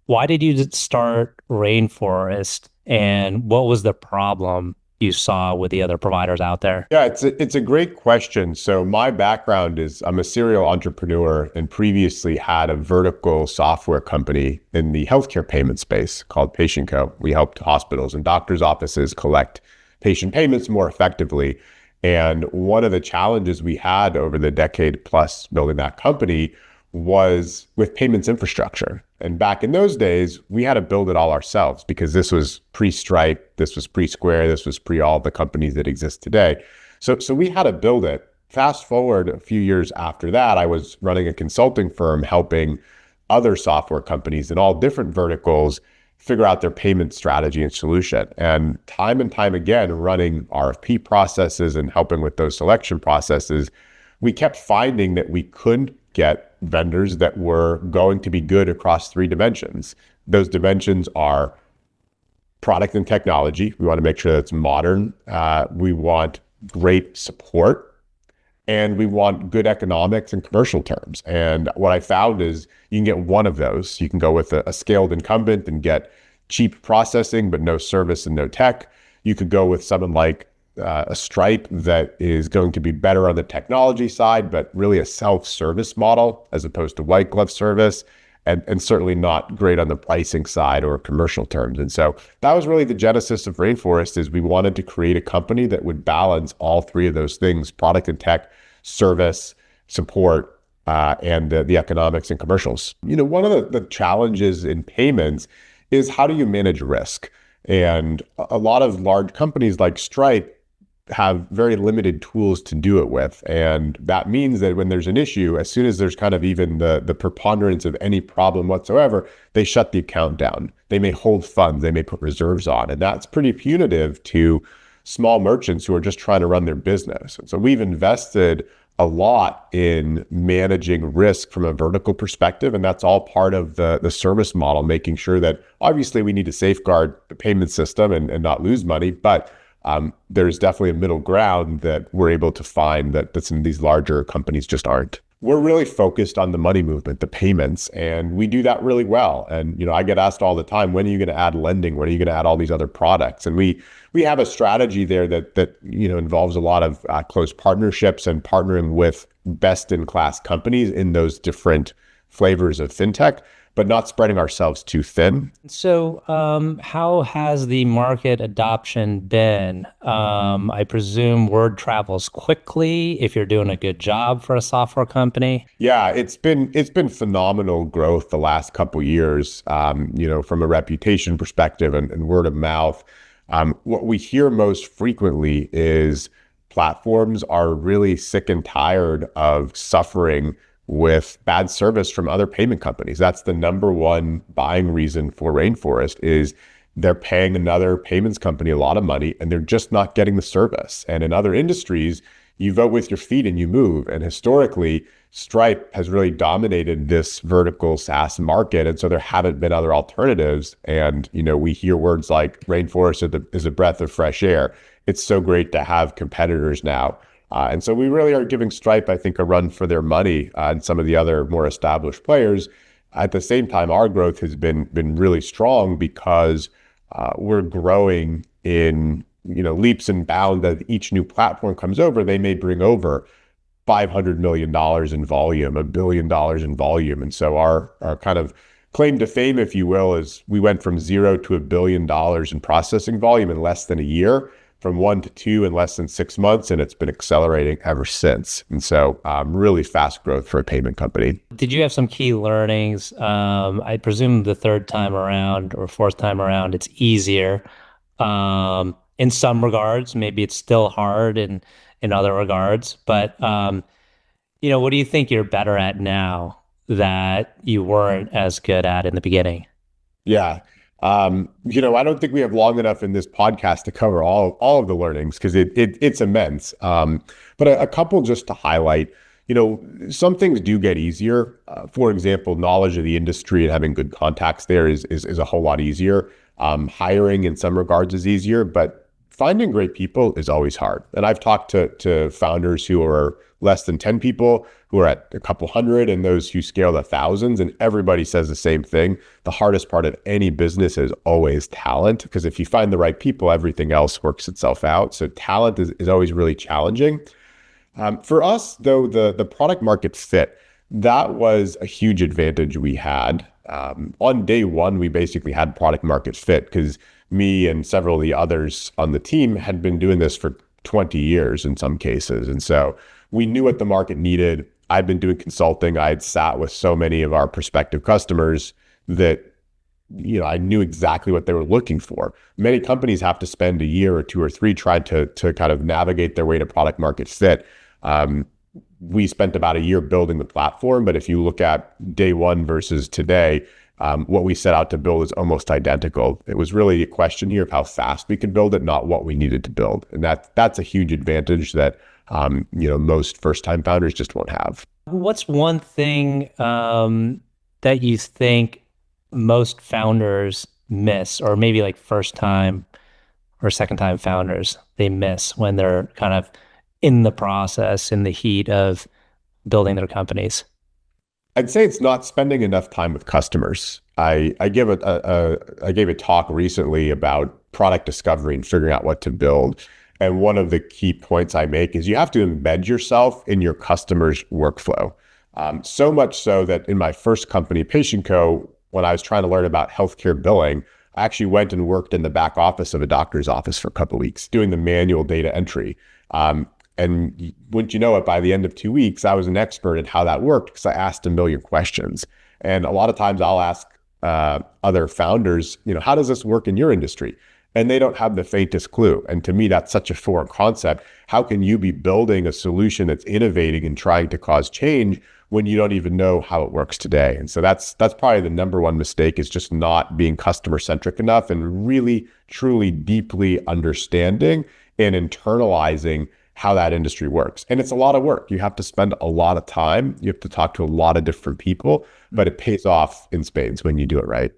why did you start Rainforest, and what was the problem you saw with the other providers out there? Yeah, it's a great question. So my background is I'm a serial entrepreneur and previously had a vertical software company in the healthcare payment space called Patientco. We helped hospitals and doctors' offices collect patient payments more effectively. And one of the challenges we had over the decade plus building that company was with payments infrastructure. And back in those days, we had to build it all ourselves because this was pre-Stripe, this was pre-Square, this was pre all the companies that exist today. So we had to build it. Fast forward a few years after that, I was running a consulting firm helping other software companies in all different verticals figure out their payment strategy and solution. And time again, running RFP processes and helping with those selection processes, we kept finding that we couldn't get vendors that were going to be good across three dimensions. Those dimensions are product and technology. We want to make sure that it's modern. We want great support, and we want good economics and commercial terms. And what I found is you can get one of those. You can go with a scaled incumbent and get cheap processing, but no service and no tech. You could go with someone like a Stripe that is going to be better on the technology side, but really a self-service model as opposed to white glove service, and certainly not great on the pricing side or commercial terms. And so that was really the genesis of Rainforest, is we wanted to create a company that would balance all three of those things: product and tech, service, support, and the economics and commercials. One of the challenges in payments is how do you manage risk? And a lot of large companies like Stripe have very limited tools to do it with. And that means that when there's an issue, as soon as there's kind of even the preponderance of any problem whatsoever, they shut the account down. They may hold funds, they may put reserves on, and that's pretty punitive to small merchants who are just trying to run their business. And so we've invested a lot in managing risk from a vertical perspective, and that's all part of the service model, making sure that obviously we need to safeguard the payment system and not lose money, but there's definitely a middle ground that we're able to find that some of these larger companies just aren't. We're really focused on the money movement, the payments, and we do that really well. And I get asked all the time, when are you going to add lending? When are you going to add all these other products? And we have a strategy there that involves a lot of close partnerships and partnering with best in class companies in those different flavors of fintech, but not spreading ourselves too thin. So, how has the market adoption been? I presume word travels quickly if you're doing a good job for a software company. Yeah, it's been phenomenal growth the last couple of years, from a reputation perspective and word of mouth. What we hear most frequently is platforms are really sick and tired of suffering with bad service from other payment companies. That's the number one buying reason for Rainforest, is they're paying another payments company a lot of money and they're just not getting the service. And in other industries, you vote with your feet and you move. And historically, Stripe has really dominated this vertical SaaS market. And so there haven't been other alternatives. And, we hear words like Rainforest is a breath of fresh air. It's so great to have competitors now. And so we really are giving Stripe, I think, a run for their money, and some of the other more established players. At the same time, our growth has been really strong because we're growing in leaps and bounds. As each new platform comes over, they may bring over $500 million in volume, $1 billion in volume. And so our kind of claim to fame, if you will, is we went from 0 to $1 billion in processing volume in less than a year, from 1 to 2 in less than 6 months, and it's been accelerating ever since. And so really fast growth for a payment company. Did you have some key learnings? I presume the third time around or fourth time around, it's easier in some regards. Maybe it's still hard in other regards. But, what do you think you're better at now that you weren't as good at in the beginning? Yeah. I don't think we have long enough in this podcast to cover all of the learnings because it's immense. But a couple just to highlight, some things do get easier. For example, knowledge of the industry and having good contacts there is a whole lot easier. Hiring in some regards is easier, but finding great people is always hard. And I've talked to founders who are less than 10 people, who are at a couple hundred, and those who scale to thousands. And everybody says the same thing. The hardest part of any business is always talent, because if you find the right people, everything else works itself out. So talent is always really challenging. For us, though, the product market fit, that was a huge advantage we had. On day one, we basically had product market fit because me and several of the others on the team had been doing this for 20 years in some cases. And so we knew what the market needed. I'd been doing consulting. I had sat with so many of our prospective customers that I knew exactly what they were looking for. Many companies have to spend a year or two or three trying to kind of navigate their way to product market fit. We spent about a year building the platform, but if you look at day one versus today, what we set out to build is almost identical. It was really a question here of how fast we could build it, not what we needed to build. And that's a huge advantage that most first-time founders just won't have. What's one thing that you think most founders miss, or maybe like first time or second time founders, they miss when they're kind of in the process, in the heat of building their companies? I'd say it's not spending enough time with customers. I gave a talk recently about product discovery and figuring out what to build. And one of the key points I make is you have to embed yourself in your customer's workflow. So much so that in my first company, Patientco, when I was trying to learn about healthcare billing, I actually went and worked in the back office of a doctor's office for a couple of weeks doing the manual data entry. And wouldn't you know it, by the end of 2 weeks, I was an expert in how that worked because I asked a million questions. And a lot of times I'll ask other founders, how does this work in your industry? And they don't have the faintest clue. And to me, that's such a foreign concept. How can you be building a solution that's innovating and trying to cause change when you don't even know how it works today? And so that's probably the number one mistake, is just not being customer centric enough and really, truly, deeply understanding and internalizing how that industry works. And it's a lot of work. You have to spend a lot of time. You have to talk to a lot of different people, but it pays off in spades when you do it right.